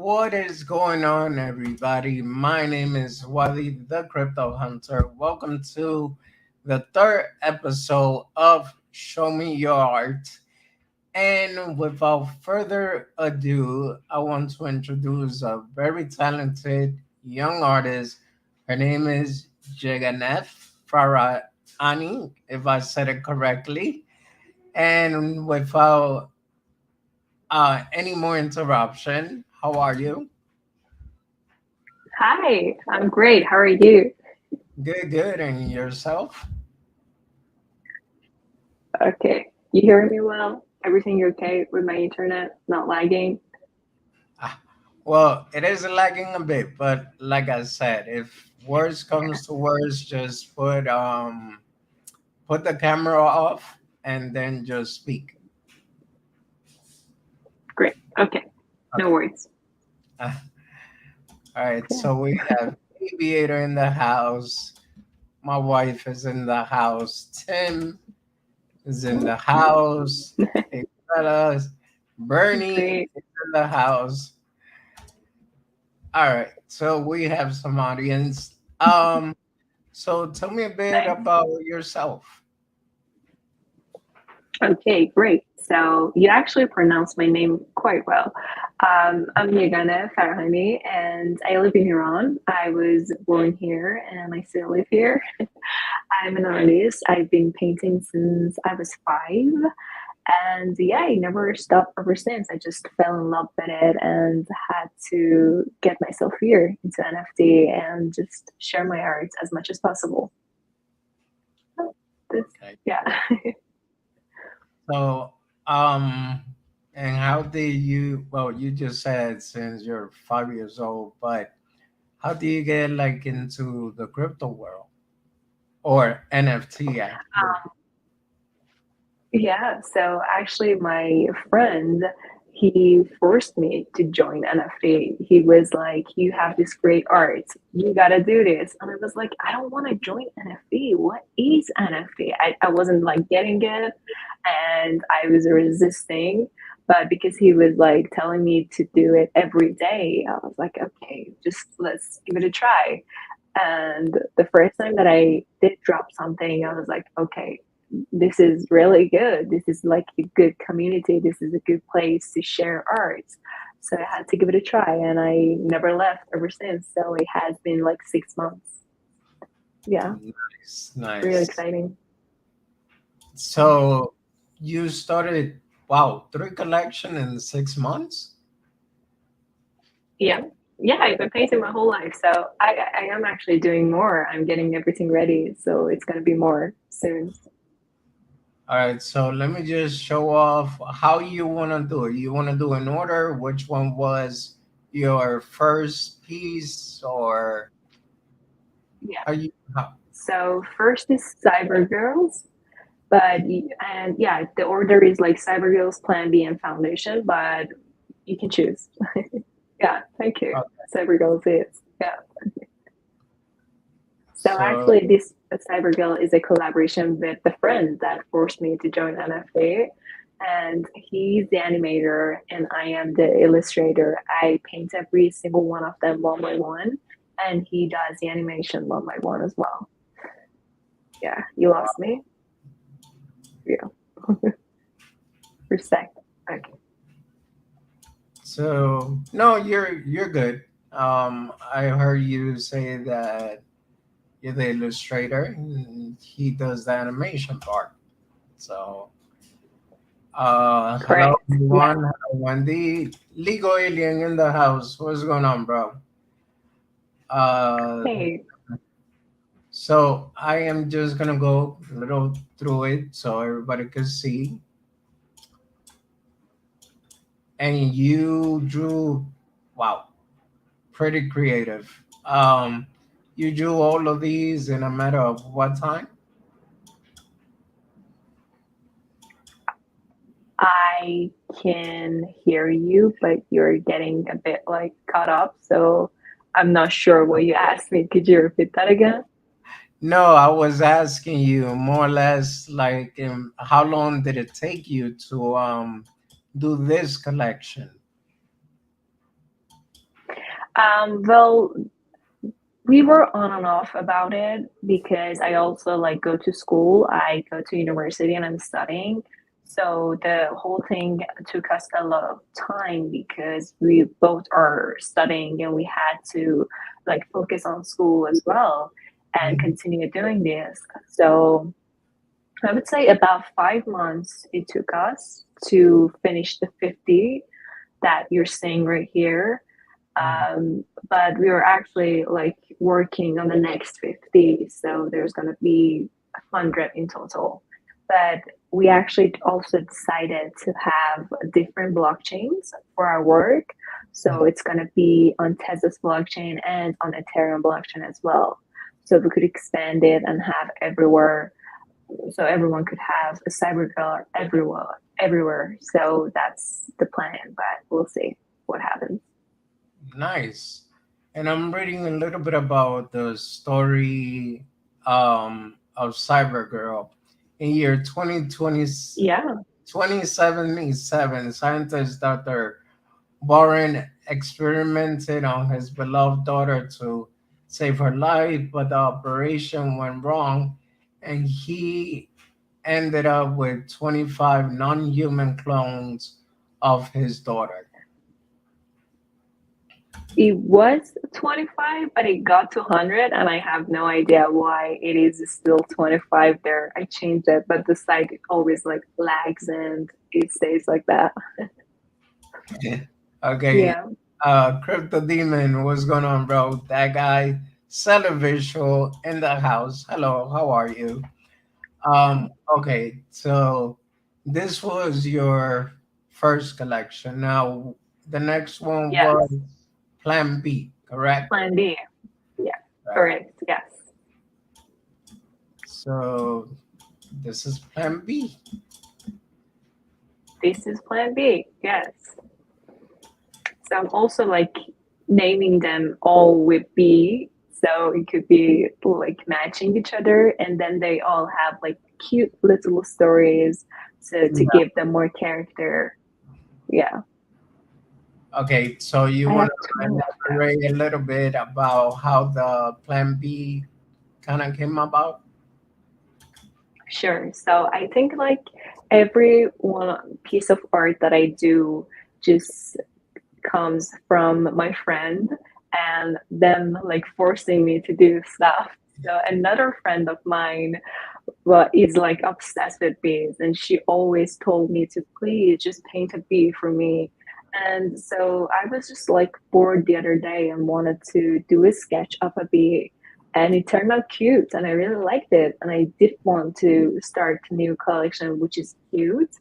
What is going on, everybody? My name is Wally, the Crypto Hunter. Welcome to the third episode of Show Me Your Art. And without further ado, I want to introduce a very talented young artist. Her name is Yeganeh Farahani, if I said it correctly. And without any more interruption, how are you? Hi, I'm great. How are you? Good, good. And yourself? Okay, you hearing me well? Everything okay with my internet? Not lagging? Ah, well, it is lagging a bit, but like I said, if worse comes to worse, just put the camera off and then just speak. Great. Okay, no Okay. worries. Ah, all right. Yeah. So we have Aviator in the house. My wife is in the house. Tim is in the house. Hey, fellas. Bernie Great. is in the house. All right. So we have some audience. So tell me a bit Nice. about yourself. Okay, great. So you actually pronounced my name quite well. I'm Yeganeh Farahani, and I live in Iran. I was born here, and I still live here. I'm an artist. I've been painting since I was 5. And yeah, I never stopped ever since. I just fell in love with it and had to get myself here into NFT and just share my art as much as possible. This, Okay. yeah. So, um, and how did you, well, you just said since you're 5 years old, but how do you get like into the crypto world or NFT actually? Yeah, so actually, my friend, he forced me to join NFT. He was like, "You have this great art. You gotta do this." And I was like, "I don't want to join NFT. What is NFT?" I wasn't like getting it, and I was resisting. But because he was like telling me to do it every day, I was like, "Okay, just let's give it a try." And the first time that I did drop something, I was like, okay, this is really good. This is like a good community. This is a good place to share art. So I had to give it a try and I never left ever since. So it has been like 6 months. Yeah, Nice, really nice. exciting. So you started, wow, three collection in 6 months? Yeah. Yeah, I've been painting my whole life. So I am actually doing more. I'm getting everything ready. So it's going to be more soon. All right, so let me just show off how you want to do it. You want to do in order? Which one was your first piece, or Yeah. how you? How, So first is Cyber Girls. But and yeah, the order is like Cyber Girls, Plan B, and Foundation. But you can choose. Yeah, thank you. okay, Cyber Girls is yeah. So so actually, this Cyber Girl is a collaboration with the friend that forced me to join NFA. And he's the animator, and I am the illustrator. I paint every single one of them one by one, and he does the animation one by one as well. Yeah, you lost me. Yeah, respect. Okay. no, you're good. I heard you say that you're the illustrator, and he does the animation part. So, hello Correct. Yeah. everyone. Hello, Wendy. Legal Alien in the house. What's going on, bro? Uh, Hey, so I am just gonna go a little through it so everybody can see. And you drew, wow, pretty creative. You drew all of these in a matter of what time? I can hear you, but you're getting a bit like caught up. So I'm not sure what you asked me. Could you repeat that again? No, I was asking you more or less like how long did it take you to do this collection? Well, we were on and off about it because I also like go to school. I go to university and I'm studying. So the whole thing took us a lot of time because we both are studying and we had to like focus on school as well and Mhm. continue doing this. So I would say about 5 months it took us to finish the 50 that you're seeing right here. Mhm. But we were actually like working on the next 50, so there's going to be 100 in total. But we actually also decided to have different blockchains for our work. So it's going to be on Tesla's blockchain and on Ethereum blockchain as well. So we could expand it and have everywhere, so everyone could have a cyber car everywhere. So that's the plan, but we'll see what happens. Nice. And I'm reading a little bit about the story of Cybergirl. In year 2020, Yeah. 2077, scientist Dr. Warren experimented on his beloved daughter to save her life, but the operation went wrong, and he ended up with 25 non human clones of his daughter. It was 25, but it got to 100, and I have no idea why it is still 25 there. I changed it, but the site always like lags and it stays like that. Okay, Yeah. Crypto Demon, what's going on, bro? That guy, Seller Visual in the house. Hello, how are you? Okay, so this was your first collection. Now, the next one was Yes. Plan B, correct? Plan B. Yeah. Right. Correct. Yes. So this is Plan B. This is Plan B. Yes. So I'm also like naming them all with B. So it could be like matching each other, and then they all have like cute little stories to Yeah. give them more character. Yeah. Okay, so you I want have to 20 of them. elaborate a little bit about how the Plan B kind of came about? Sure. So I think like every one piece of art that I do just comes from my friend and them like forcing me to do stuff. So another friend of mine, well, is like obsessed with bees, and she always told me to please just paint a bee for me. And so I was just like bored the other day and wanted to do a sketch of a bee, and it turned out cute, and I really liked it. And I did want to start a new collection, which is cute,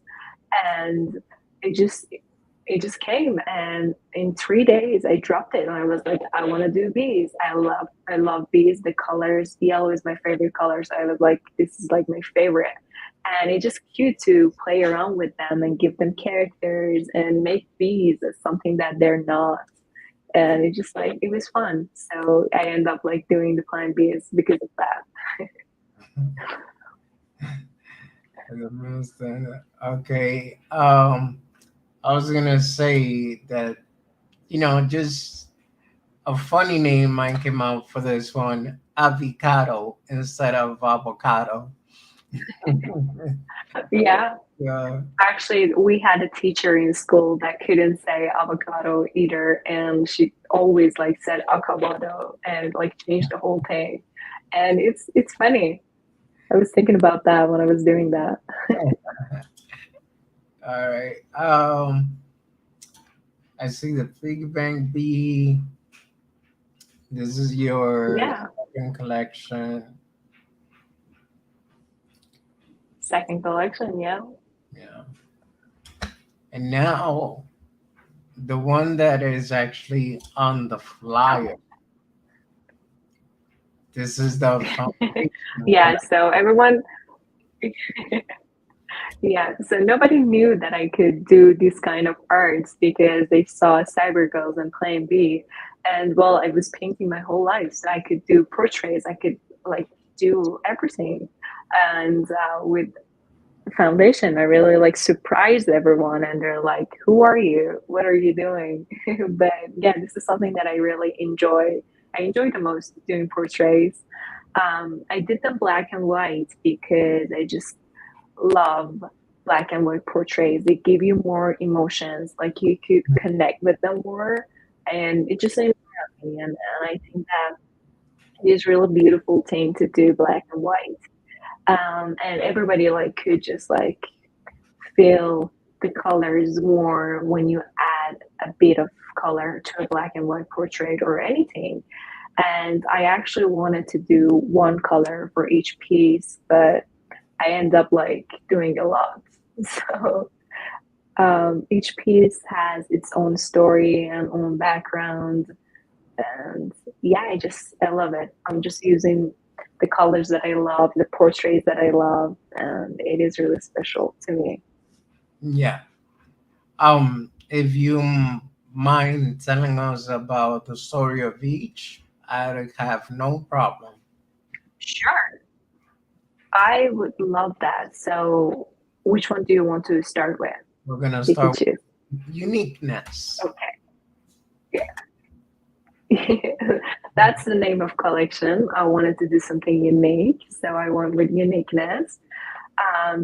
and it just it just came, and in 3 days I dropped it and I was like, I want to do bees. I love bees. The colors, yellow is my favorite color, so I was like, this is like my favorite. And it's just cute to play around with them and give them characters and make bees as something that they're not. And it just like it was fun, so I end up like doing the plant bees because of that. Okay. I was gonna say that just a funny name might came out for this one, avocado instead of avocado. Yeah. Yeah. Actually, we had a teacher in school that couldn't say avocado either, and she always like said acabado and like changed the whole thing. And it's funny. I was thinking about that when I was doing that. All right. I see the Big Bang B. This is your Yeah, second collection. second collection. Yeah. Yeah. And now the one that is actually on the flyer. This is the foundation, Yeah. correct? So everyone, yeah. So nobody knew that I could do this kind of arts because they saw Cyber Girls and Plan B, and well, I was painting my whole life, so I could do portraits. I could like do everything, and with foundation. I really like surprised everyone, and they're like, "Who are you? What are you doing?" But yeah, this is something that I really enjoy. I enjoy the most doing portraits. I did them black and white because I just love black and white portraits. They give you more emotions, like you could connect with them more, and it just in my opinion. And I think that it is really beautiful thing to do black and white. And everybody like could just like feel the colors more when you add a bit of color to a black and white portrait or anything. And I actually wanted to do one color for each piece, but I end up like doing a lot. So each piece has its own story and own background. And yeah, I love it. I'm just using the colors that I love, the portraits that I love, and it is really special to me. Yeah. If you mind telling us about the story of each, I have no problem. Sure. I would love that. So, which one do you want to start with? We're gonna You can start choose. with uniqueness. Okay. Yeah. That's the name of collection. I wanted to do something unique, so I went with uniqueness.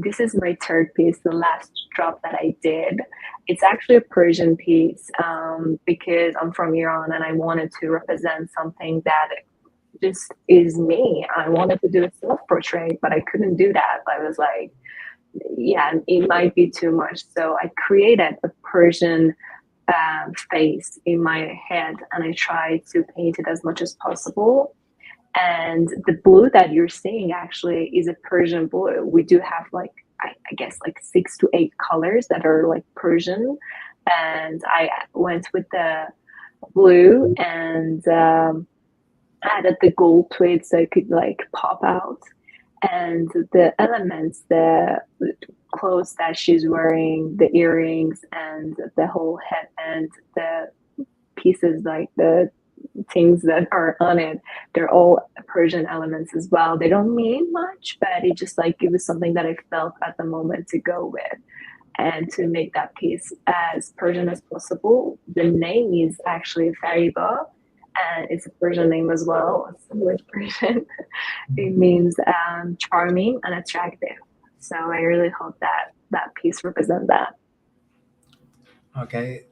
This is my third piece, the last drop that I did. It's actually a Persian piece because I'm from Iran and I wanted to represent something that just is me. I wanted to do a self portrait, but I couldn't do that. I was like, yeah, it might be too much. So I created a Persian face in my head and I tried to paint it as much as possible. And the blue that you're seeing actually is a Persian blue. We do have like, I guess, like 6 to 8 colors that are like Persian. And I went with the blue and added the gold to it so it could like pop out. And the elements, the clothes that she's wearing, the earrings, and the whole headband, the pieces like the things that are on it, they're all Persian elements as well. They don't mean much, but it just like it was something that I felt at the moment to go with and to make that piece as Persian as possible. The name is actually Fariba, and it's a Persian name as well. It's with Persian. It means charming and attractive. So I really hope that that piece represents that. Okay.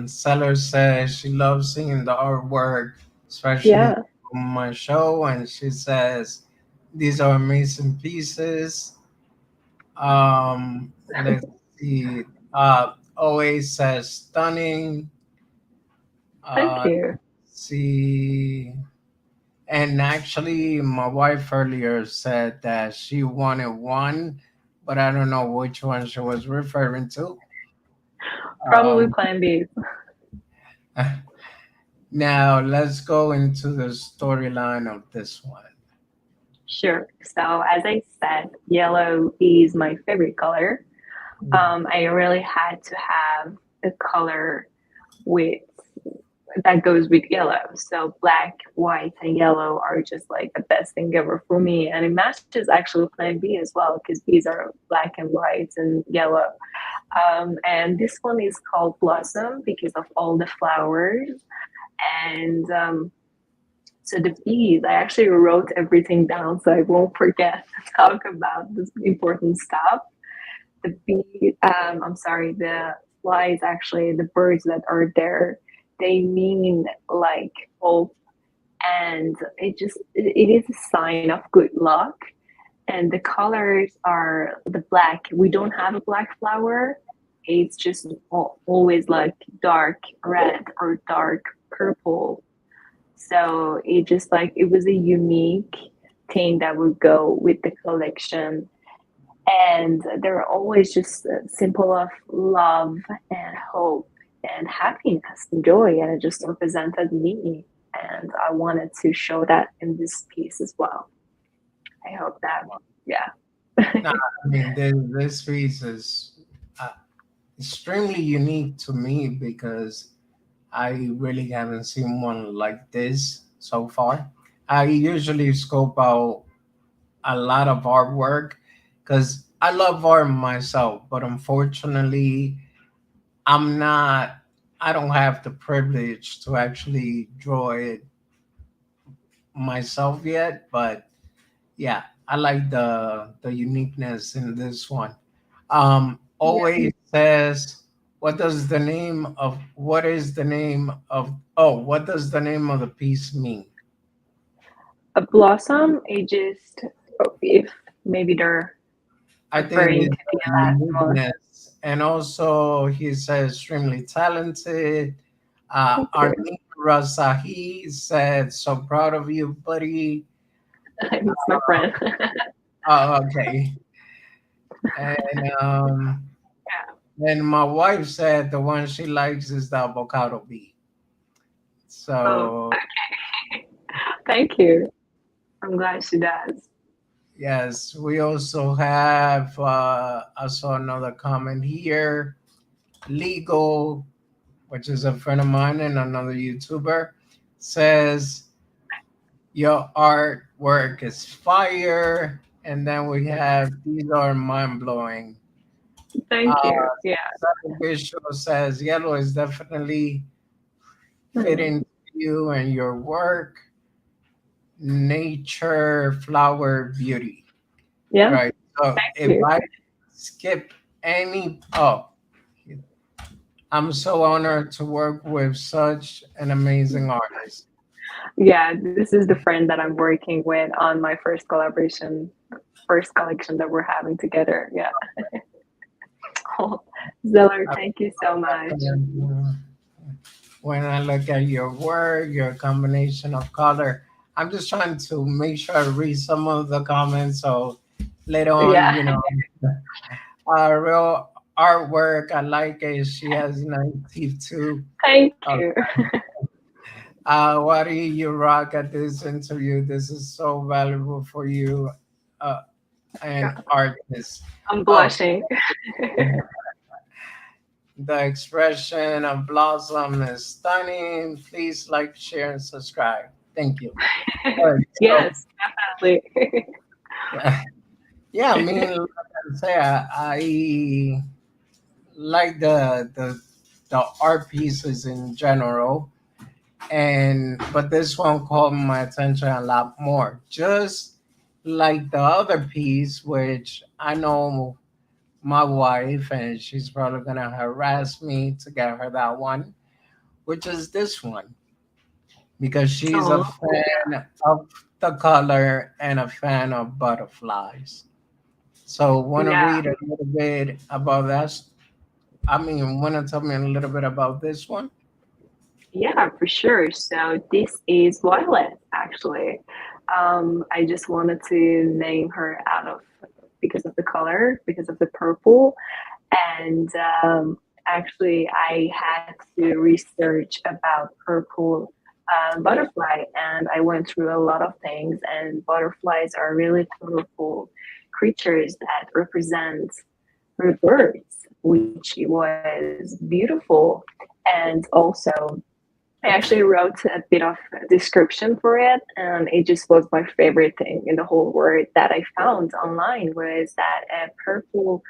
Seller says she loves seeing the artwork, especially Yeah, on my show, and she says these are amazing pieces. Let's see. Always says stunning. thank Uh, you. see. And actually, my wife earlier said that she wanted one, but I don't know which one she was referring to. Probably Um, Plan B. now, let's go into the storyline of this one. Sure. So as I said, yellow is my favorite color. I really had to have a color with that goes with yellow. So black, white, and yellow are just like the best thing ever for me. And it matches actually Plan B as well because these are black and white and yellow. And this one is called Blossom because of all the flowers. And so the bees, I actually wrote everything down so I won't forget to talk about this important stuff. The bee, I'm sorry, the flies, actually, the birds that are there, they mean like hope, and it is a sign of good luck. And the colors are the black. We don't have a black flower. It's just always like dark red or dark purple. So it just like it was a unique thing that would go with the collection. And they're always just simple of love and hope and happiness and joy. And it just represented me. And I wanted to show that in this piece as well. I hope that, yeah. Now, I mean, this piece is uh, extremely unique to me because I really haven't seen one like this so far. I usually scope out a lot of artwork because I love art myself, but unfortunately, I'm not. I don't have the privilege to actually draw it myself yet. But yeah, I like the uniqueness in this one. Yeah. Always says, what is the name of oh what does the name of the piece mean? A blossom, it just, if maybe they're I think referring it's to the last one. uniqueness, and also he says extremely talented. Thank you. Armin Razahi said, "So proud of you, buddy." It's my friend. Okay, and and my wife said the one she likes is the avocado bee. Oh, So thank you. I'm glad she does. yes, we also have. I saw another comment here. Legal, which is a friend of mine and another YouTuber, says your artwork is fire. And then we have these are mind blowing. Uh, Thank you. Yeah. Sally Bishop says yellow is definitely Hmm. fitting to you and your work. Nature, flower, beauty. Yeah. Right. So Thank if you. I skip I'm so honored to work with such an amazing artist. Yeah, this is the friend that I'm working with on my first collaboration, first collection that we're having together. Yeah. Oh, Zeller, I thank you so much. recommend when I look at your work, your combination of color. I'm just trying to make sure I read some of the comments so later on, Yeah. you know, real artwork. I like it. She has nice teeth too. Thank Uh, you. what do you rock at this interview? This is so valuable for you, uh, an artist. I'm Oh, blushing. the expression of Blossom is stunning. Please like, share, and subscribe. Thank you. All right, so Yes, definitely. yeah, yeah. I mean, like I say, I like the art pieces in general, and but this one caught my attention a lot more. Just like the other piece, which I know my wife, and she's probably gonna harass me to get her that one, which is this one because she's a Oh, fan of the color and a fan of butterflies. So, want to yeah. read a little bit about that? I mean, want to tell me a little bit about this one? Yeah, for sure. So this is Violet, actually. I just wanted to name her out of because of the color, because of the purple. And actually, I had to research about purple butterfly, and I went through a lot of things. And butterflies are really colorful creatures that represent birds, which was beautiful. And also, I actually wrote a bit of a description for it, and it just was my favorite thing in the whole world that I found online was that a purple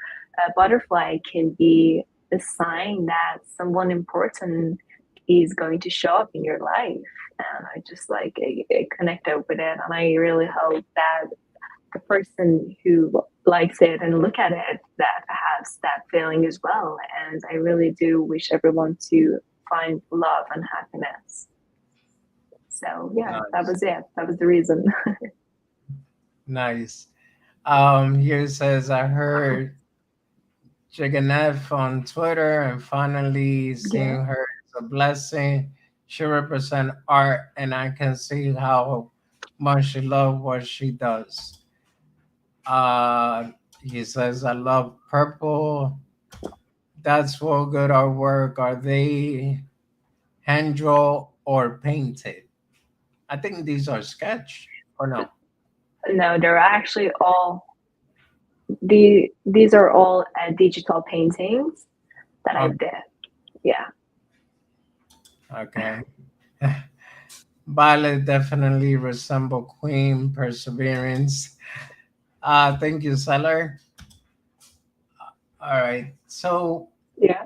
butterfly can be a sign that someone important is going to show up in your life. And I just like I connected with it, and I really hope that the person who likes it and look at it that has that feeling as well. And I really do wish everyone to find love and happiness. So yeah, that Nice, was it. That was the reason. nice. Here it says I heard Yeganeh on Twitter, and finally Yeah. seeing her is a blessing. She represents art, and I can see how much she loves what she does. He says, I love purple. That's for good artwork. Are they hand drawn or painted? I think these are sketch or no? No, they're actually all these are all digital paintings that I Oh, did. Yeah. okay. Violet definitely resemble Queen Perseverance. Thank you, Seller. All right. So Yeah.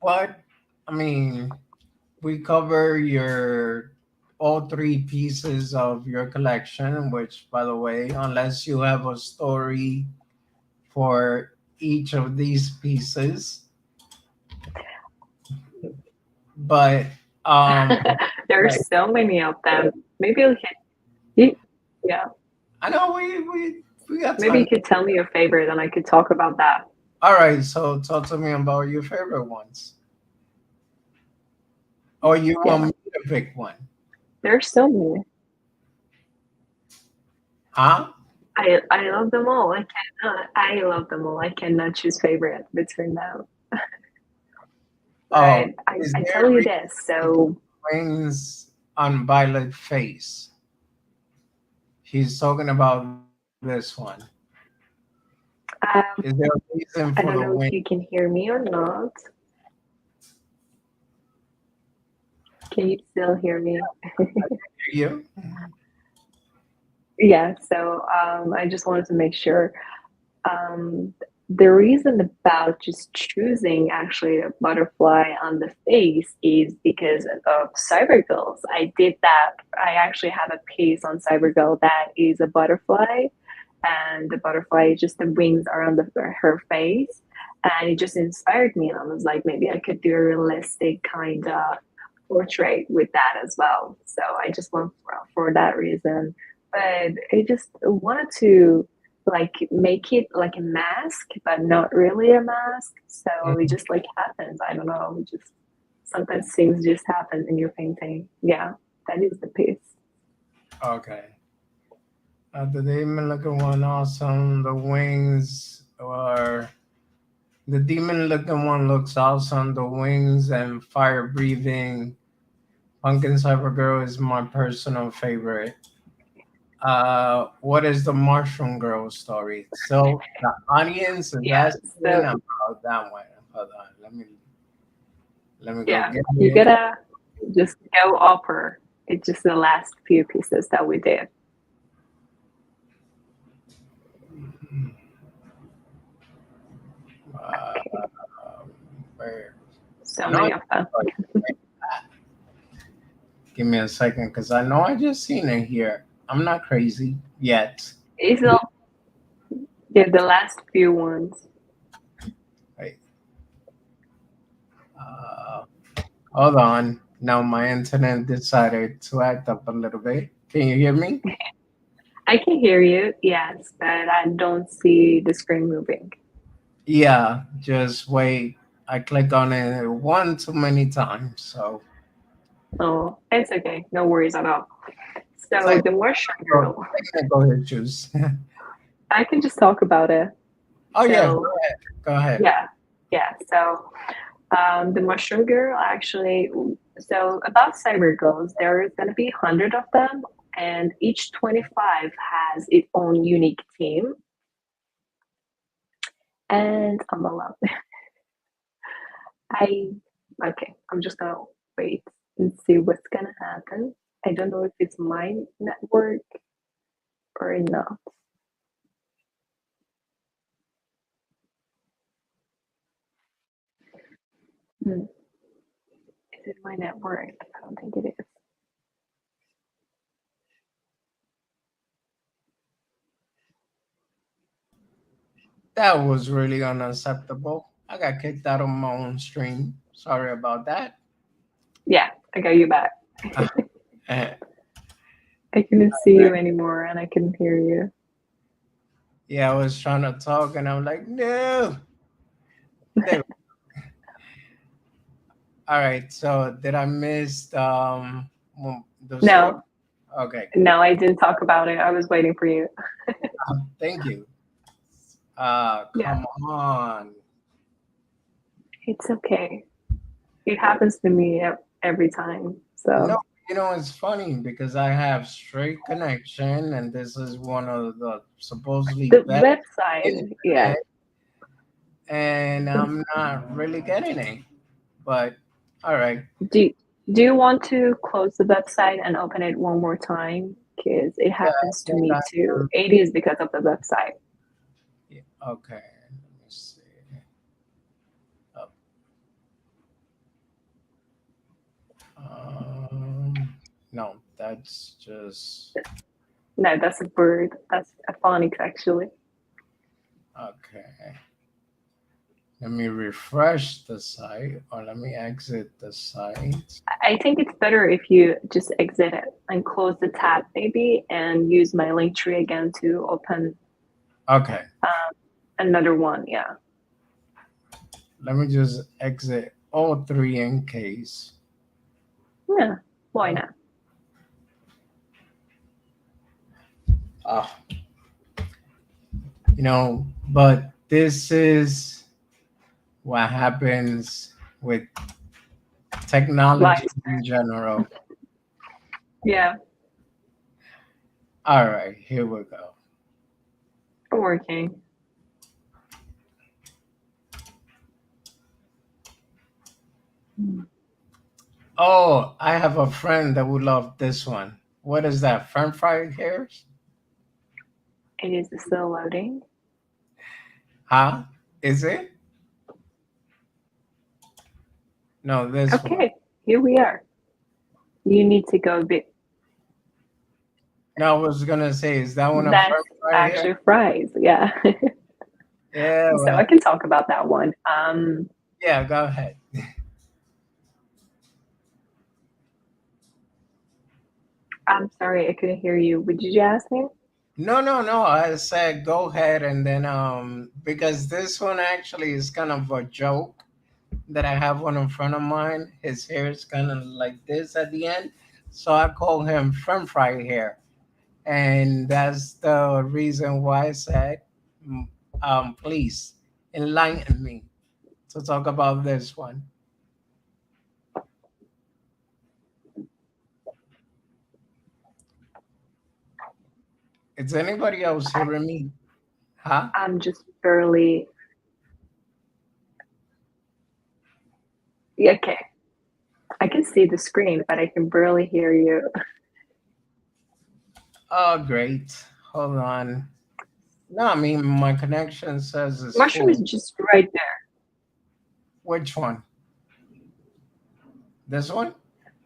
what? I mean, we cover your all three pieces of your collection, which, by the way, unless you have a story for each of these pieces, but There are like, so many of them. Maybe you, yeah, I know we got maybe time. you could tell me your favorite and I could talk about that. All right, so talk to me about your favorite ones, or you want Yeah, me to pick one? there are so many. Huh? I love them all. I love them all. I cannot choose favorite between them. But Oh, is I there tell a you reason this. he So brings on Violet face? He's talking about this one. Is um, there a reason for I the don't wing? know if you can hear me or not. Can you still hear me? You? Yeah. So I just wanted to make sure. Um, the reason about just choosing actually a butterfly on the face is because of Cybergirls. I did that. I actually have a piece on Cybergirl that is a butterfly, and the butterfly just the wings are on her face, and it just inspired me. And I was like, maybe I could do a realistic kind of portrait with that as well. So I just went for that reason. But I just wanted to like make it like a mask, but not really a mask. So it Mhm. just like happens. I don't know. It just sometimes things just happen in your painting. Yeah, that is the piece. Okay. The demon looking one awesome. The wings are the demon looking one looks awesome. The wings and fire breathing. Pumpkin Cyber Girl is my personal favorite. What is the Mushroom Girl story? So the audience is Yeah. asking So about that one. Hold on, let me go yeah, get you it. gotta just go upper. It's just the last few pieces that we did. Uh, Okay, where so I know. many of them. Give me a second, because I know I just seen it here. I'm not crazy yet. These are yeah, the last few ones. Wait, uh, hold on. Now my internet decided to act up a little bit. Can you hear me? I can hear you, yes, but I don't see the screen moving. Yeah, just wait. I click on it one too many times. So Oh, it's okay. No worries at all. So the Mushroom Girl, technical issues. I can just talk about it. Oh yeah, go So ahead. Go ahead. yeah, yeah. So the Mushroom Girl actually. So about Cyber Girls, there is gonna be 100 of them, and each 25 has its own unique theme. And I'm allowed. I okay. I'm just gonna wait and see what's gonna happen. I don't know if it's my network or not. Hmm. Is it my network? I don't think it is. That was really unacceptable. I got kicked out of my own stream. Sorry about that. Yeah, I got you back. Eh, I couldn't see you anymore and I couldn't hear you. yeah, I was trying to talk and I'm like, no. There. All right. So did I miss the story? No, Okay. no, I didn't talk about it. I was waiting for you. Thank you. Yeah, Come on. it's okay. It happens to me every time. No, So it's funny because I have straight connection, and this is one of the supposedly the best website, yeah. internet, and I'm not really getting it. But all right, Do do you want to close the website and open it one more time? Because it yeah, I happens to think me I too. can. It is because of the website. Yeah, okay, let me see. No, that's just No, that's a bird. That's a phonics actually. okay. Let me refresh the site or let me exit the site. I think it's better if you just exit it and close the tab maybe and use my link tree again to open Okay, another one. Yeah. let me just exit all three in case. Yeah. Why Oh, not? ah, but this is what happens with technology Lights. in general. Yeah. All right, here we go. Working. Oh, I have a friend that would love this one. What is that? French fry hairs? It is still loading. Huh? Is it? No, this one. Okay. Here we are. You need to go a bit. No, I was gonna say, is that one a That's French fry hair? actually fries. Yeah. Yeah, So I well, can talk about that one. yeah, go ahead. I'm sorry, I couldn't hear you. What did you ask me? No, no, no. I said go ahead and then because this one actually is kind of a joke that I have one in front of mine. His hair is kind of like this at the end. So I call him French fry hair. And that's the reason why I said, mm, please enlighten me to talk about this one. Is anybody else hearing me? Huh? I'm just barely. Yeah, okay. I can see the screen, but I can barely hear you. Oh, great. Hold on. No, I mean, my connection says it's Mushroom is full. just right there. Which one? This one?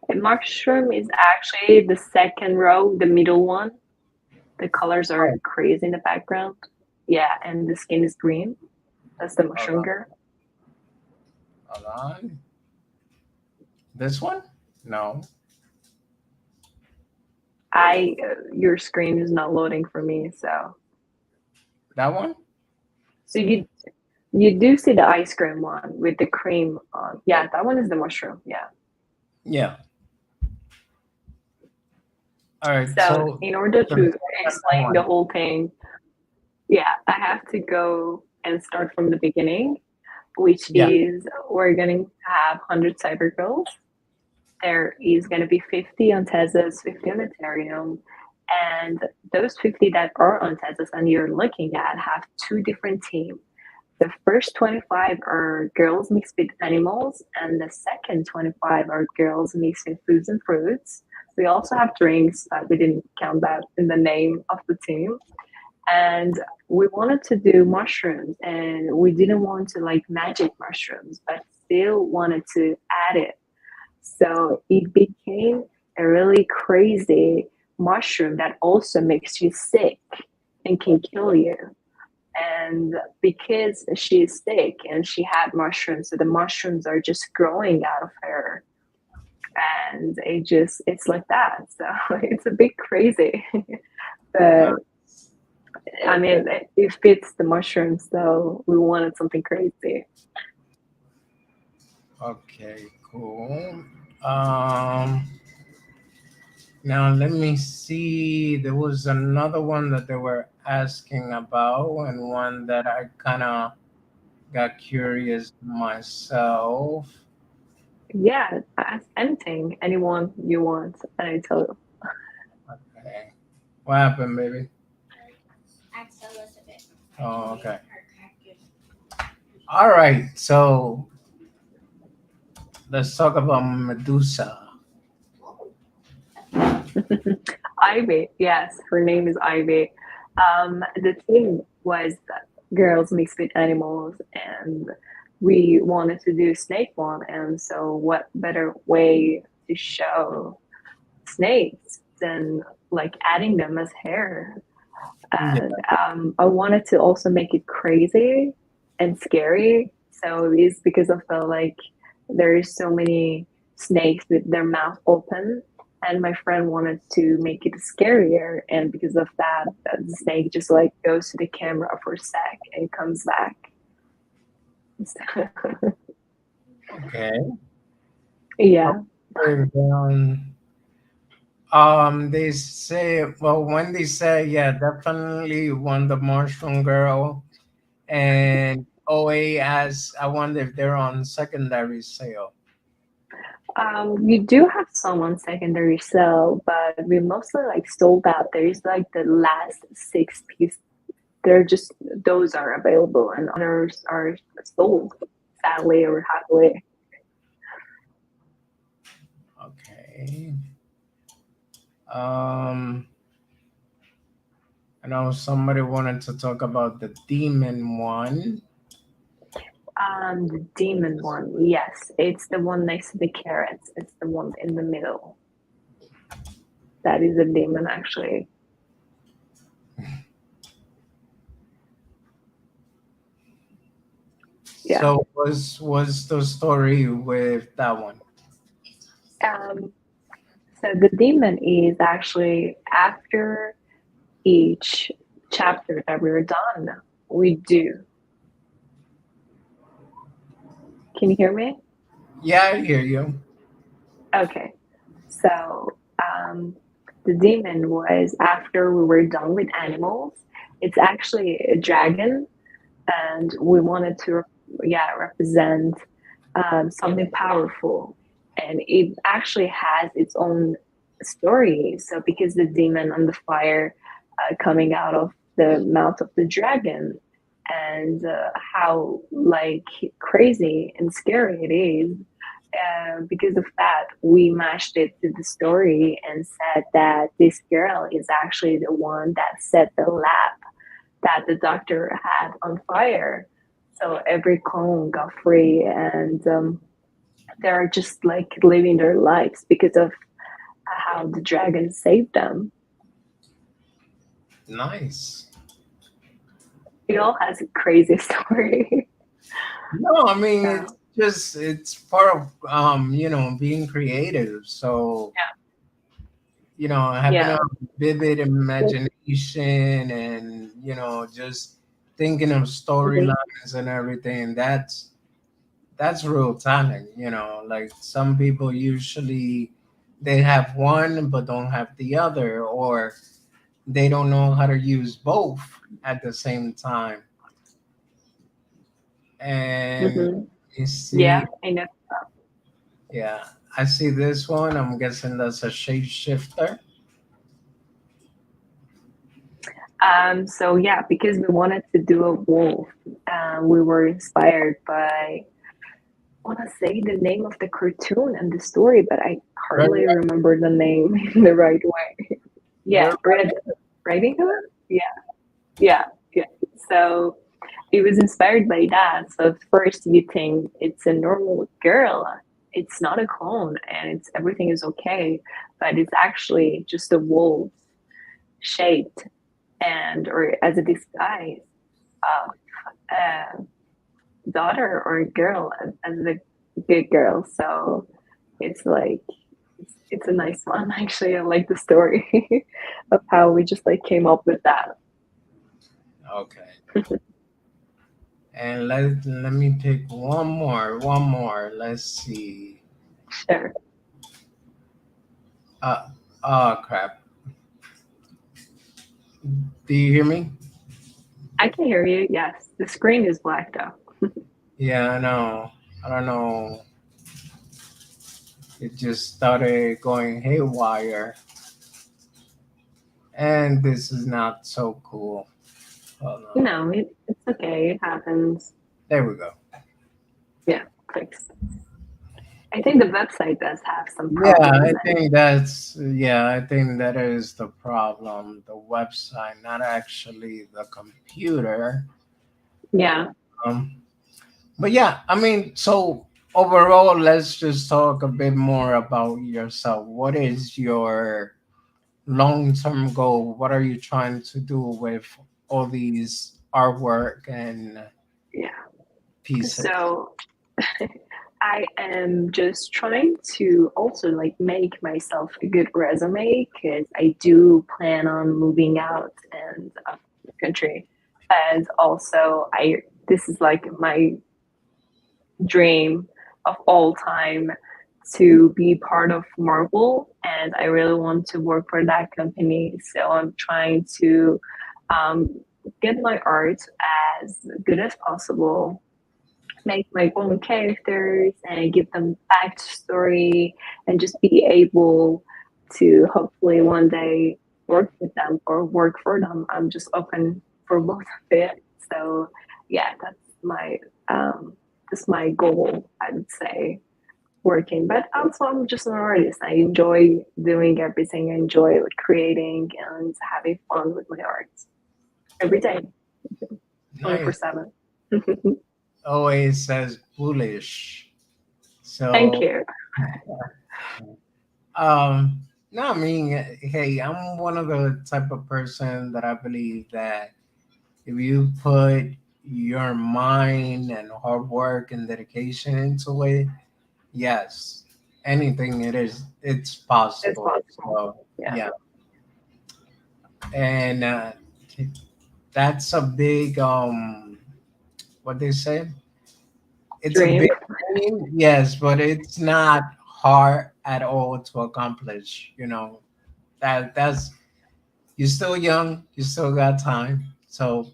And mushroom is actually the second row, the middle one. The colors are Oh, crazy in the background. Yeah, and the skin is green. That's the hold mushroom on. girl. Hold on. This one? No. Your screen is not loading for me, so That one? you do see the ice cream one with the cream on. Yeah, that one is the mushroom. Yeah. Yeah. All right. So So in order the to second explain the one. whole thing, yeah, I have to go and start from the beginning, which Yeah. is we're going to have 100 cyber girls. There is going to be 50 on Tezos, 50 on Ethereum, and those 50 that are on Tezos and you're looking at have two different teams. The first 25 are girls mixed with animals, and the second 25 are girls mixed with foods and fruits. We also have drinks, but we didn't count that in the name of the team. And we wanted to do mushrooms, and we didn't want to like magic mushrooms, but still wanted to add it. So it became a really crazy mushroom that also makes you sick and can kill you. And because she's sick and she had mushrooms, so the mushrooms are just growing out of her. And it's like that. So it's a bit crazy. Uh, But I mean, it fits the mushrooms, so we wanted something crazy. okay. Cool. Um. Now let me see. There was another one that they were asking about, and one that I kind of got curious myself. Yeah, ask anything, anyone you want, and I tell you. Okay. What happened, baby? Oh, okay. All right. So let's talk about Medusa. Ivy, yes, her name is Ivy. The theme was girls mixed with animals, and we wanted to do snake one. And so, what better way to show snakes and like adding them as hair. Yeah. And I wanted to also make it crazy and scary. So it's because of the like there's so many snakes with their mouth open, and my friend wanted to make it scarier. And because of that, the snake just like goes to the camera for a sec and comes back. Okay. Yeah. Um, they say, well, when they say, yeah, definitely won the Mushroom Girl. And OA as I wonder if they're on secondary sale. We do have some on secondary sale, but we mostly like sold out. There's like the last six piece. They're just those are available, and others are sold, sadly or happily. Okay. Um, I know somebody wanted to talk about the demon one. The demon one, yes, it's the one next to the carrots. It's the one in the middle. That is a demon, actually. Yeah. So was the story with that one? Um, so the demon is actually after each chapter that we're done, we do. Can you hear me? Yeah, I hear you. Okay. So the demon was after we were done with animals. It's actually a dragon, and we wanted to, yeah, represent something powerful. And it actually has its own story. So, because the demon on the fire coming out of the mouth of the dragon, and how like crazy and scary it is, because of that, we matched it to the story and said that this girl is actually the one that set the lab that the doctor had on fire. So every clone got free, and they're just like living their lives because of how the dragon saved them. Nice. It all has a crazy story. No, I mean it's So, just it's part of being creative. So having yeah. a vivid imagination and just thinking of Mhm. storylines and everything. That's real talent. Like some people usually they have one but don't have the other, or they don't know how to use both at the same time. And Mhm. you Yeah, see, I know. yeah, I see this one. I'm guessing that's a shapeshifter. So yeah, because we wanted to do a wolf, we were inspired by, I want to say the name of the cartoon and the story, but I Red, hardly remember the name in the right way. Yeah, Red, Red Riding Hood. Yeah, yeah, yeah. So it was inspired by that. So at first you think it's a normal girl. It's not a clone, and it's everything is okay, but it's actually just a wolf shaped and or as a disguise of a daughter or a girl as a good girl. So it's like it's a nice one actually. I like the story of how we just like came up with that. okay. And let me pick one more. One more. Let's see. Sure. Uh oh crap. Do you hear me? I can hear you. Yes. The screen is black though. Yeah, I know. I don't know. It just started going haywire. And this is not so cool. Hold on. No, it's okay. It happens. There we go. Yeah, clicks. I think the website does have some Yeah, problems. I think that is the problem. The website, not actually the computer. Yeah. Um, but yeah, I mean, so overall, let's just talk a bit more about yourself. What is your long-term goal? What are you trying to do with all these artwork and Yeah. pieces? So I am just trying to also like make myself a good resume because I do plan on moving out and the country. And also I this is like my dream of all time to be part of Marvel, and I really want to work for that company. So I'm trying to um, get my art as good as possible, make my own characters and give them backstory, and just be able to hopefully one day work with them or work for them. I'm just open for both of it. So yeah, my um, that's my goal. I would say working, but also I'm just an artist. I enjoy doing everything. I enjoy like creating and having fun with my art every day, Nice. 24/7. Always says bullish. Thank So, you. no, I mean, hey, I'm one of the type of person that I believe that if you put your mind and hard work and dedication into it, yes, anything it's It's possible. possible. So, Yeah. yeah, and that's a big what they say. It's a Dream. big dream, yes, but it's not hard at all to accomplish. That's you're still young, you still got time, so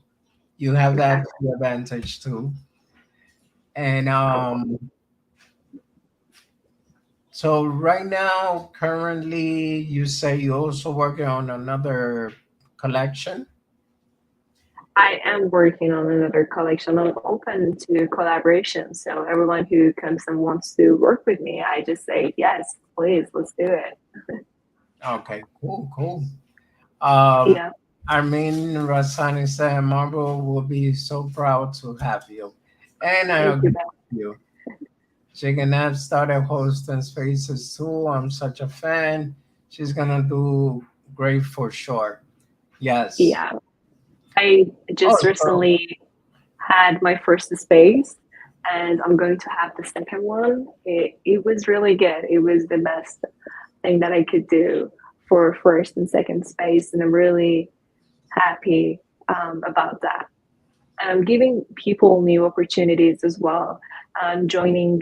you have that Exactly. to your advantage too. And Oh, so right now, currently, you say you're also working on another collection. I am working on another collection. I'm open to collaboration. So everyone who comes and wants to work with me, I just say yes, please, let's do it. Okay, cool, cool. Um, Yeah. Armin Rassani said Marvel will be so proud to have you, and I Thank you, agree Ben. with you. Yeganeh started hosting spaces too. I'm such a fan. She's gonna do great for sure. Yes. Yeah. I Oh, just so recently had my first space and I'm going to have the second one. It was really good. It was the best thing that I could do for first and second space. And I'm really happy about that. And I'm giving people new opportunities as well. I'm joining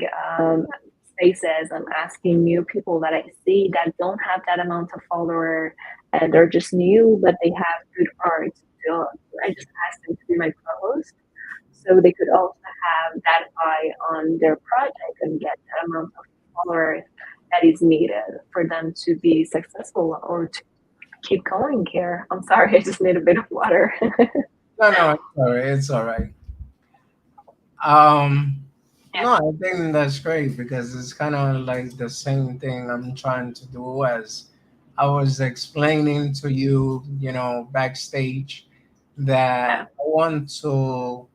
spaces. I'm asking new people that I see that don't have that amount of follower and they're just new, but they have good art. So I just asked them to be my co-host so they could also have that eye on their project and get that amount of followers that is needed for them to be successful or to keep going here. I'm sorry, I just need a bit of water. no, no, it's all right. It's all right. Um, Yeah. no, I think that's great because it's kind of like the same thing I'm trying to do as I was explaining to you, backstage that Yeah. I want to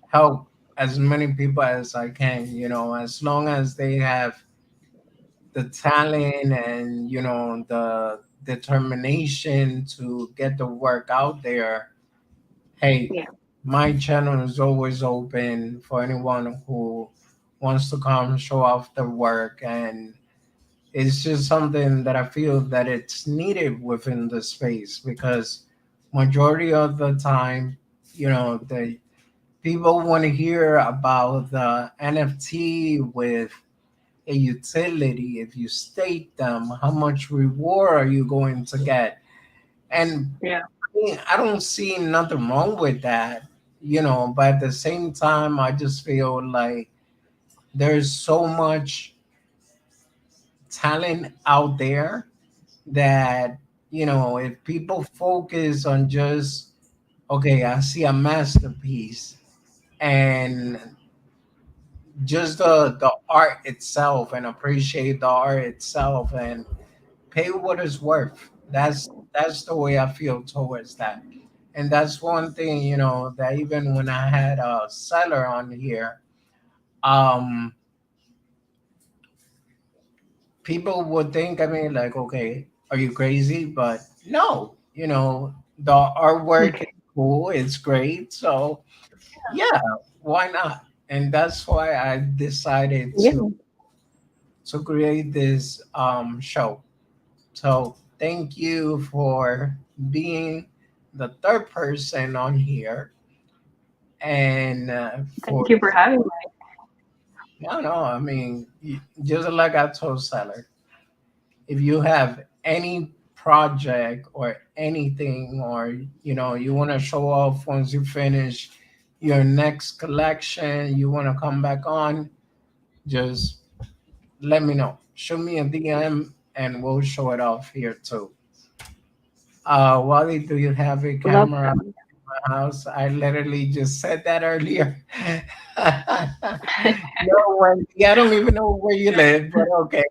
help as many people as I can, as long as they have the talent and, the determination to get the work out there. Hey, Yeah. my channel is always open for anyone who wants to come show off their work, and it's just something that I feel that it's needed within the space because majority of the time, the people want to hear about the NFT with a utility. If you state them, how much reward are you going to get? And Yeah. I don't see nothing wrong with that, but at the same time, I just feel like there's so much talent out there that, if people focus on just, okay, I see a masterpiece and just the art itself and appreciate the art itself and pay what it's worth. That's the way I feel towards that. And that's one thing, that even when I had a seller on here, um, people would think, I mean, like, okay, are you crazy? But no, the artwork is cool, it's great. So yeah, why not? And that's why I decided Yeah. to create this show. So thank you for being the third person on here, and Thank for you for having me. no, no, I mean, just like I told Seller, if you have any project or anything, or you want to show off once you finish your next collection, you want to come back on, just let me know. Shoot me a DM and we'll show it off here too. Wally, do you have a Love camera that. in my house? I literally just said that earlier. No, Wendy, I don't even know where you live, but okay.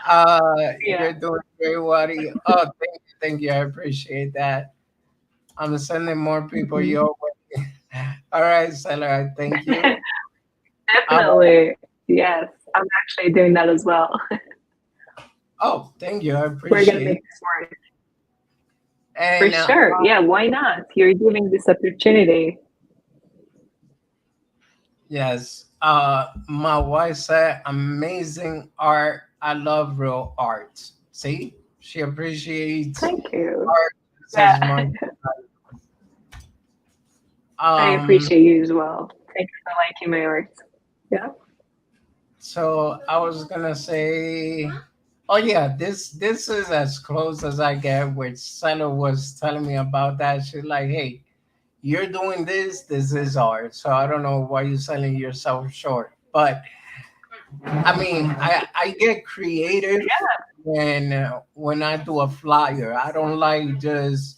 Yeah. You're doing great, Wally. Oh, thank you. I appreciate that. I'm sending more people Mhm. your way. All right, Seller, I thank you. Uh, Definitely. Yes. I'm actually doing that as well. oh, thank you. I We're gonna appreciate. make this work. For And sure. Yeah, why not? You're giving this opportunity. yes, my wife said, amazing art. I love real art. See, she appreciates Thank you. art just as Yeah. much. I Um, appreciate you as well. Thank you for liking my art. Yeah. so I was gonna say, oh yeah, this is as close as I get. Which Seller was telling me about that. She's like, hey, you're doing this. This is art. So I don't know why you're selling yourself short, but I mean, I get creative when I do a flyer. I don't like just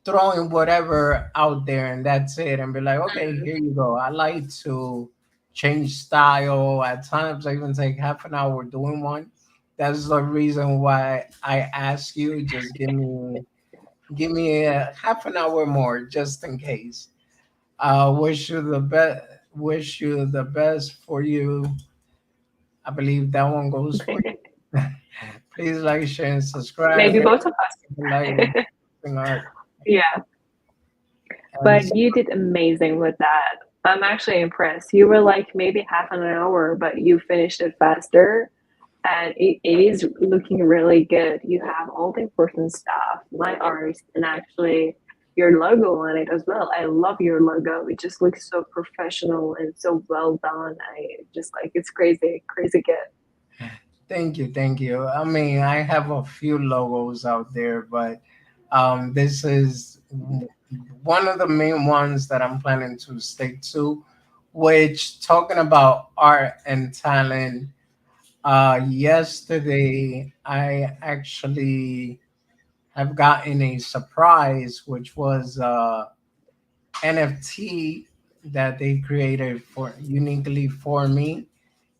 throwing whatever out there and that's it and be like, okay, here you go. I like to change style. At times, I even take half an hour doing one. That's the reason why I ask you. Just give me a half an hour more, just in case. Wish you the best. Wish you the best for you. I believe that one goes for you. Please like, share, and subscribe. Maybe And both of like us. art. Yeah. And But you did amazing with that. I'm actually impressed. You were like maybe half an hour, but you finished it faster. And it is looking really good. You have all the important stuff, my art, and actually your logo on it as well. I love your logo. It just looks so professional and so well done. I just like it's crazy, crazy good. thank you, thank you. I mean, I have a few logos out there, but this is one of the main ones that I'm planning to stick to. Which, talking about art and talent, yesterday I actually have gotten a surprise, which was NFT that they created for uniquely for me.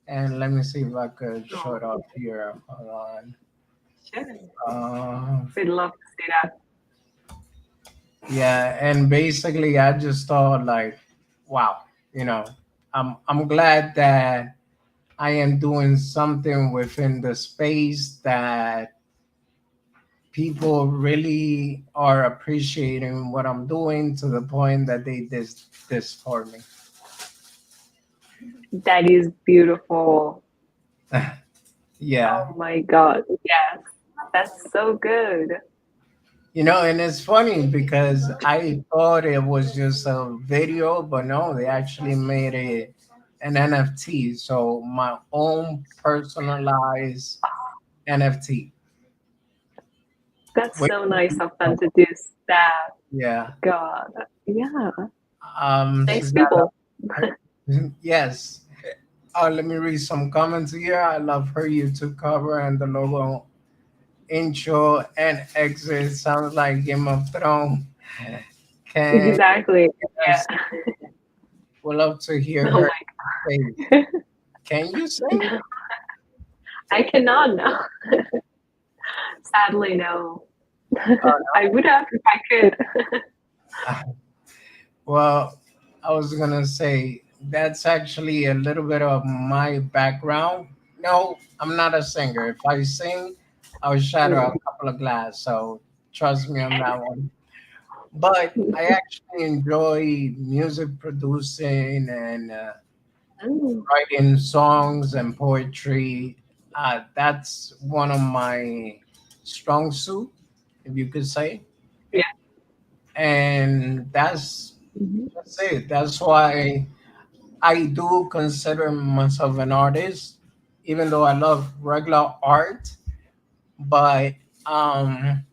And let me see if I could show Oh, it off here. Hold on. sure. Uh, We'd love to see that. yeah, and basically, I just thought like, wow, you know, I'm glad that I am doing something within the space that people really are appreciating what I'm doing to the point that they this for me. That is beautiful. Yeah, Oh my God. Yes. That's so good. and it's funny because I thought it was just a video, but no, they actually made it an NFT. So my own personalized NFT. That's Which, so nice of them to do that. yeah. God. Yeah. She's Thanks, got people. yes. Let me read some comments here. I love her YouTube cover and the logo intro and exit sounds like Game of Thrones. Can Exactly. yes, Yeah. would love to hear Oh her say. my. Can you sing? I cannot now. Sadly, no. Uh, I would have if I could. well, I was gonna say that's actually a little bit of my background. No, I'm not a singer. If I sing, I'll shatter a Mm. couple of glass. So trust me on that one. But I actually enjoy music producing and Mm. writing songs and poetry. That's one of my strong suit, if you could say. Yeah. And Mhm. that's it. That's why I do consider myself an artist, even though I love regular art. But um,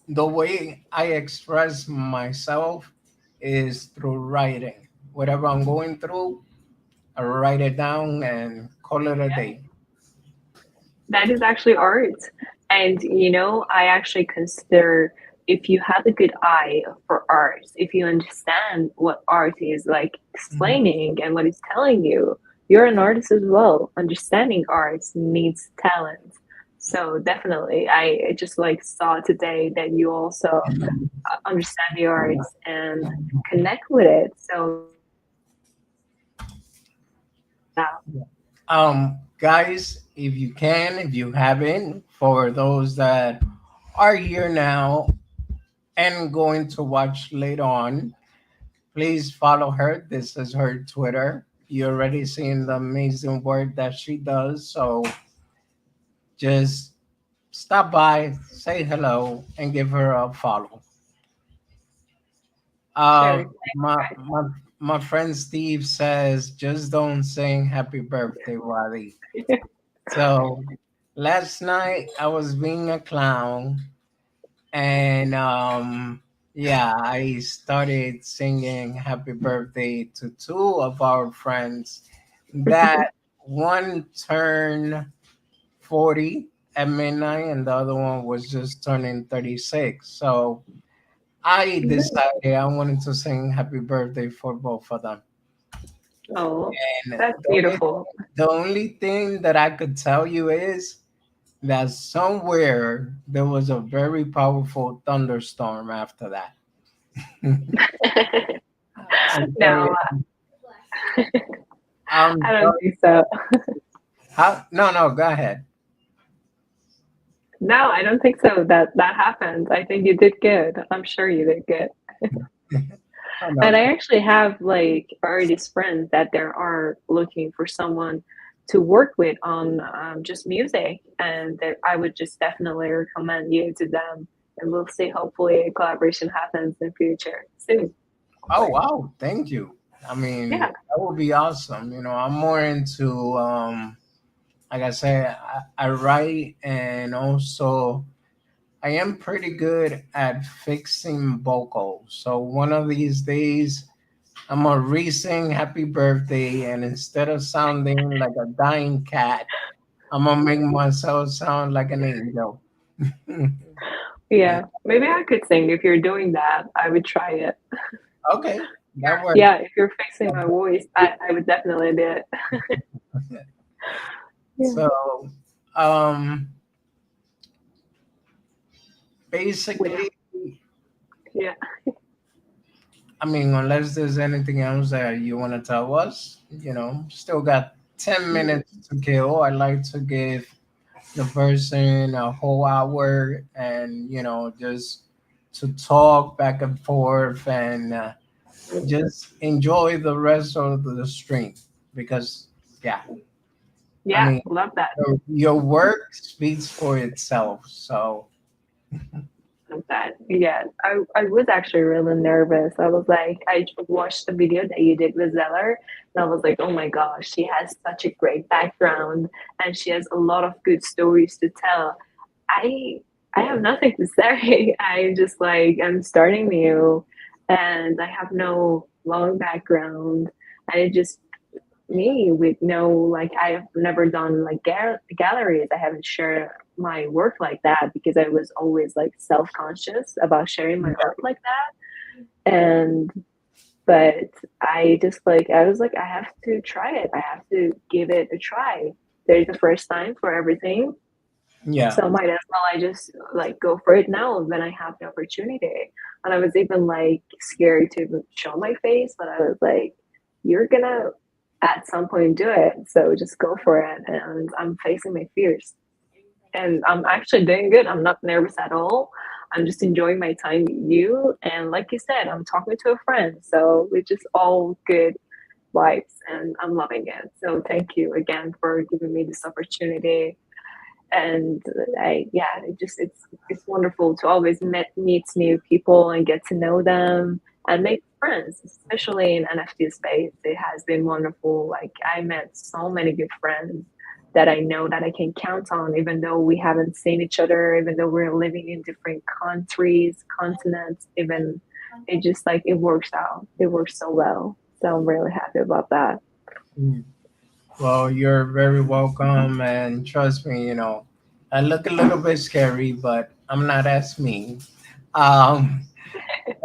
the way I express myself is through writing. Whatever I'm going through, I write it down and call it a day. That is actually art. And, I actually consider if you have a good eye for art, if you understand what art is like Mhm. explaining and what it's telling you, you're an artist as well. Understanding art needs talent. So definitely, I just like saw today that you also understand the arts and connect with it. So yeah, Guys, if you can, if you haven't, for those that are here now and going to watch later on, please follow her. This is her Twitter. You already seen the amazing work that she does. So just stop by, say hello, and give her a follow. sure. My friend Steve says, just don't sing happy birthday, Wally. So last night I was being a clown, and yeah, I started singing happy birthday to two of our friends. That one turned 40 at midnight, and the other one was just turning 36. So I decided I wanted to sing happy birthday for both of them. Oh, And that's beautiful. the only thing that I could tell you is that somewhere there was a very powerful thunderstorm after that. I'm No, sorry. I'm I don't sorry. think so. How? No, no, go ahead. No, I don't think so that that happened. I think you did good. I'm sure you did good. Oh, And no. I actually have like artist friends that there are looking for someone to work with on just music, and that I would just definitely recommend you to them. And we'll see. Hopefully, a collaboration happens in future soon. Oh, wow. Thank you. I mean, Yeah. that would be awesome. I'm more into, like I said, I write and also I am pretty good at fixing vocals. So one of these days, I'm gonna re-sing "Happy Birthday," and instead of sounding like a dying cat, I'm gonna make myself sound like an angel. Yeah. Maybe I could sing if you're doing that. I would try it. Okay, that works. Yeah, if you're fixing my voice, I would definitely do it. Yeah. So, um, With basically, yeah. I mean, unless there's anything else that you want to tell us, still got 10 Mm. minutes to kill. I like to give the person a whole hour and, just to talk back and forth and just enjoy the rest of the stream because, yeah, I Yeah, mean, love that. your work speaks for itself. So, Love that. Yeah, I was actually really nervous. I was like, I watched the video that you did with Zeller, and I was like, oh my gosh, she has such a great background, and she has a lot of good stories to tell. I I have nothing to say. I just like I'm starting new, and I have no long background, and it just me with no like I have never done like galleries. I haven't shared my work like that because I was always like self-conscious about sharing my art like that. And but I just like I was like I have to try it. I have to give it a try. There's a first time for everything. Yeah. So might as well I just like go for it now when I have the opportunity. And I was even like scared to show my face, but I was like, you're gonna at some point do it. So just go for it. And I'm facing my fears. And I'm actually doing good. I'm not nervous at all. I'm just enjoying my time with you. And like you said, I'm talking to a friend. So we're just all good vibes and I'm loving it. So thank you again for giving me this opportunity. And I, yeah, it's wonderful to always meet new people and get to know them and make friends, especially in NFT space. It has been wonderful. Like I met so many good friends that I know that I can count on, even though we haven't seen each other, even though we're living in different countries, continents, even it just like it works out. It works so well. So I'm really happy about that. Mm. Well, you're very welcome, and trust me, I look a little bit scary, but I'm not as mean. Um,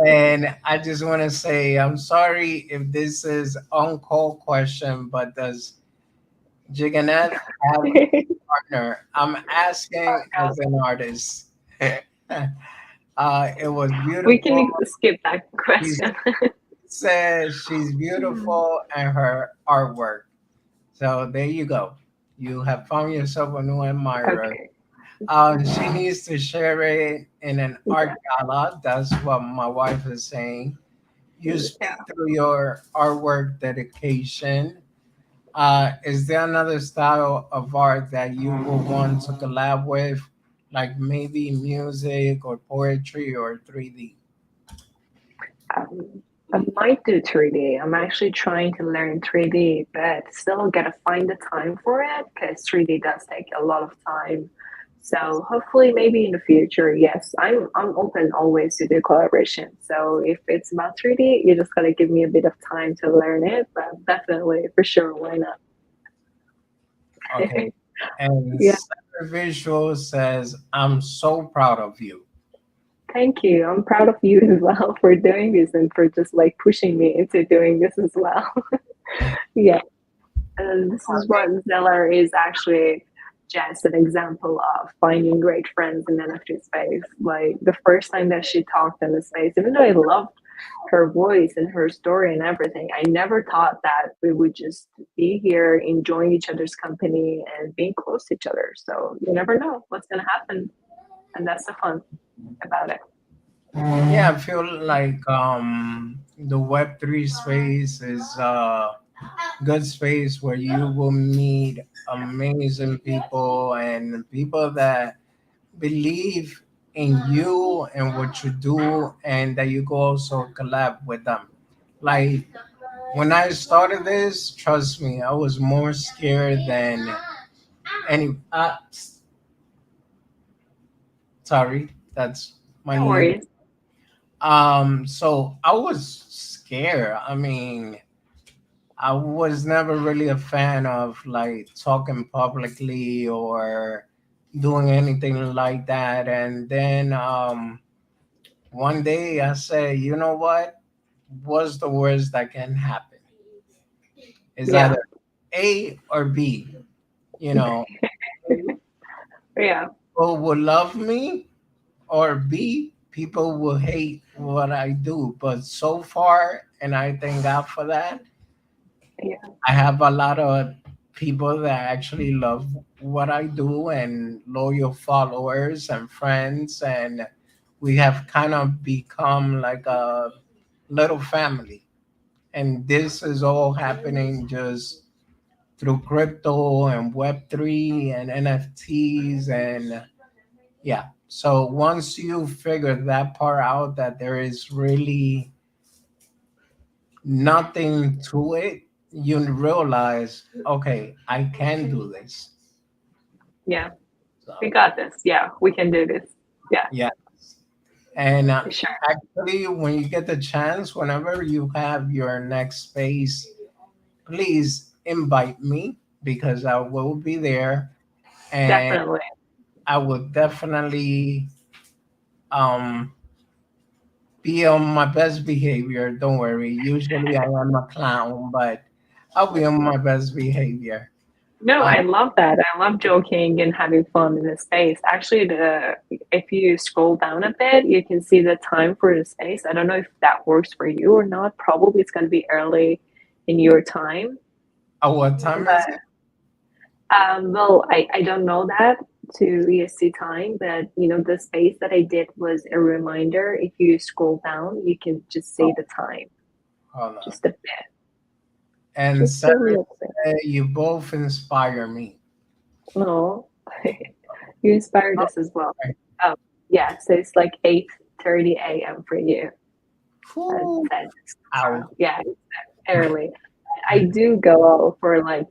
and I just want to say I'm sorry if this is on-call question, but does Jiganeth have a partner? I'm asking as an artist. It was We beautiful. can skip that She question. says she's beautiful and her artwork. So there you go. You have found yourself a new admirer. Okay. She needs to share it in an art Yeah. gala. That's what my wife is saying. You Yeah. speak through your artwork dedication. Is there another style of art that you would want to collab with, like maybe music or poetry or 3D? I might do 3D. I'm actually trying to learn 3D, but still gotta find the time for it because 3D does take a lot of time. So hopefully, maybe in the future, yes, I'm open always to do collaboration. So if it's about 3D, you just gotta give me a bit of time to learn it. But definitely, for sure, why not? Okay. And Yeah. Center Visual says, I'm so proud of you. Thank you. I'm proud of you as well for doing this and for just like pushing me into doing this as well. Yeah. And this is what Zeller is actually just an example of finding great friends in NFT space. Like the first time that she talked in the space, even though I loved her voice and her story and everything, I never thought that we would just be here enjoying each other's company and being close to each other. So you never know what's going to happen. And that's the fun about it. Yeah, I feel like the Web3 space is a good space where you will meet amazing people and people that believe in you and what you do, and that you go also collab with them. Like when I started this, trust me, I was more scared than any. Sorry, that's my No neighbor. worries. So I was scared. I mean, I was never really a fan of like talking publicly or doing anything like that. And then one day I said, you know what? What's the worst that can happen? Is Yeah. either A or B. You know, Yeah. people will love me, or B, people will hate what I do. But so far, and I thank God for that, Yeah. I have a lot of people that actually love what I do and loyal followers and friends, and we have kind of become like a little family. And this is all happening just through crypto and Web3 and NFTs. And yeah, so once you figure that part out, that there is really nothing to it, you realize, okay, I can do this. Yeah. We So, got this. Yeah. We can do this. Yeah. yeah. And Sure. actually, when you get the chance, whenever you have your next space, please invite me because I will be there, and Definitely. I will definitely um, be on my best behavior. Don't worry. Usually, I am a clown, but I'll be on my best behavior. No, Uh, I love that. I love joking and having fun in the space. Actually, the if you scroll down a bit, you can see the time for the space. I don't know if that works for you or not. Probably it's going to be early in your time. what time is it? But well, I don't know that to ESC time, but you know, the space that I did was a reminder. If you scroll down, you can just see Oh, the time, hold on. just a bit, And just a Saturday, little bit. you both inspire me. No, you inspired Oh, us as well. right. Oh, yeah. So it's like 8:30 a.m. for you. Whew. That's Ow. yeah, it's early. I do go out for like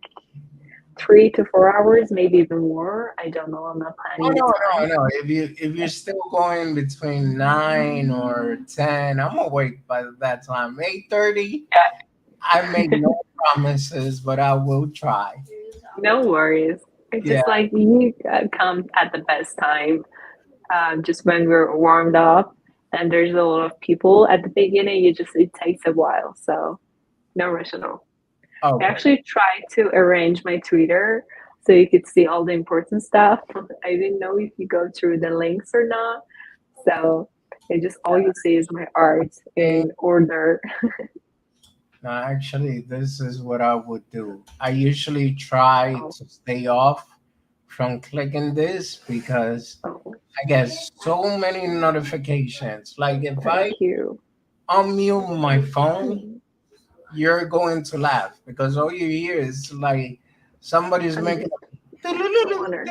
3 to 4 hours, maybe even more. I don't know. I'm not Oh planning the no, time. no, no. If you're still going between 9 or 10, I'm awake by that time. 8:30. I make no promises, but I will try. No worries. It's Yeah. just like you come at the best time, just when we're warmed up and there's a lot of people at the beginning. It takes a while, so no rush at all. I Okay. actually tried to arrange my Twitter so you could see all the important stuff. I didn't know if you go through the links or not, so it just all you see is my art Eh, in order. No, actually, this is what I would do. I usually try Oh, to stay off from clicking this because oh, I get so many notifications. Like if thank I you. unmute my phone, Mhm. you're going to laugh because all you hear is like somebody's I'm making so a honored.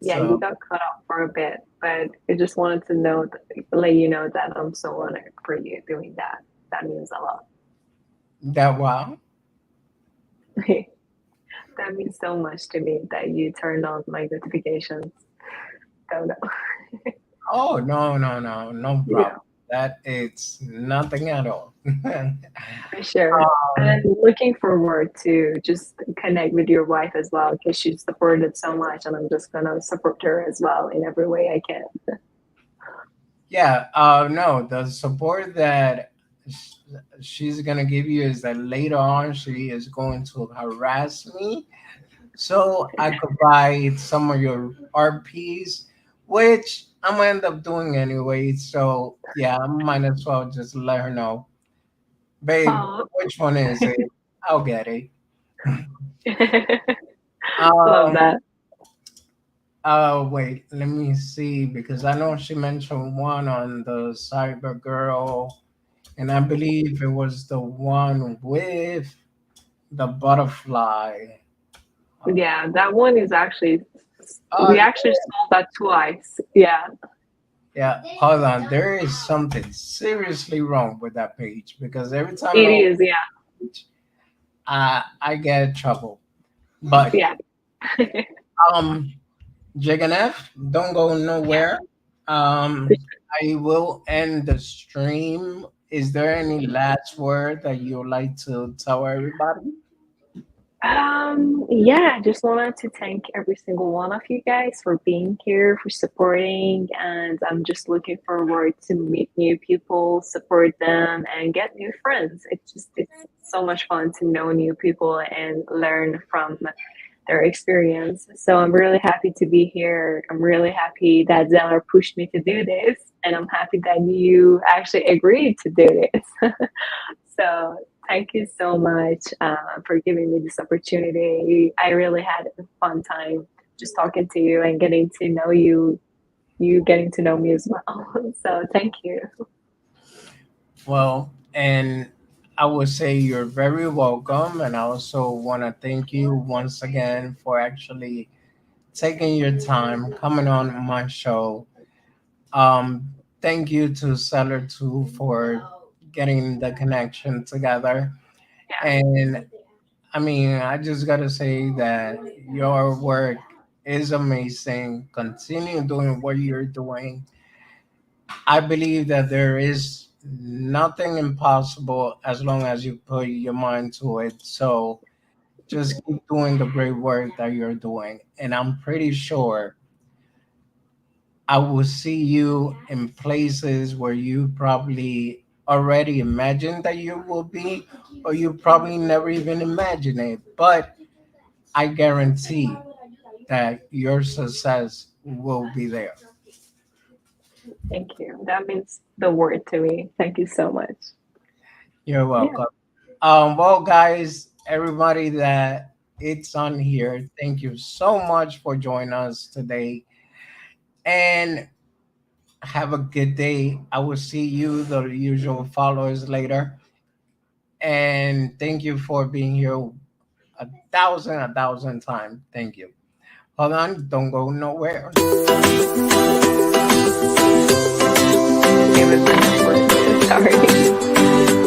Yeah, you so got cut off for a bit, but I just wanted to let you know that I'm so honored for you doing that. That means a lot. that wow. That means so much to me that you turned on my notifications. Don't know. Oh no, no, no, no Yeah, problem. That it's nothing at all. for sure. um, And looking forward to just connect with your wife as well because she's supported so much, and I'm just gonna support her as well in every way I can. yeah, no, the support that sh- she's gonna give you is that later on she is going to harass me so I could buy some of your RPs, which I'm gonna end up doing anyway. So yeah, I might as well just let her know, babe, Oh, which one is it? I'll get it. love Um, that. wait, let me see because I know she mentioned one on the Cyber Girl, and I believe it was the one with the butterfly. Yeah, that one is actually, Oh, we actually sold that twice. Yeah, yeah, hold on. There is something seriously wrong with that page because every time it I open is. Yeah, the page, I get trouble. But yeah, um, Yeganeh, don't go yeah. nowhere. I will end the stream. Is there any last word that you would like to tell everybody? Yeah, I just wanted to thank every single one of you guys for being here, for supporting, and I'm just looking forward to meet new people, support them, and get new friends. It's so much fun to know new people and learn from their experience. So I'm really happy to be here. I'm really happy that Zeller pushed me to do this, and I'm happy that you actually agreed to do this. So thank you so much for giving me this opportunity. I really had a fun time just talking to you and getting to know you, you getting to know me as well. So thank you. Well, and I would say you're very welcome. And I also want to thank you once again for actually taking your time coming on my show. Thank you to Seller too for getting the connection together. Yeah. And I mean, I just gotta say that your work is amazing. Continue doing what you're doing. I believe that there is nothing impossible as long as you put your mind to it. So just keep doing the great work that you're doing. And I'm pretty sure I will see you in places where you probably already imagined that you will be, or you probably never even imagined it. But I guarantee that your success will be there. Thank you. That means the word to me. Thank you so much. You're Yeah. welcome. Well, guys, everybody that it's on here, thank you so much for joining us today, and have a good day. I will see you, the usual followers, later. And thank you for being here a thousand times. Thank you. Hold on, don't go nowhere. Give us an effort. Sorry.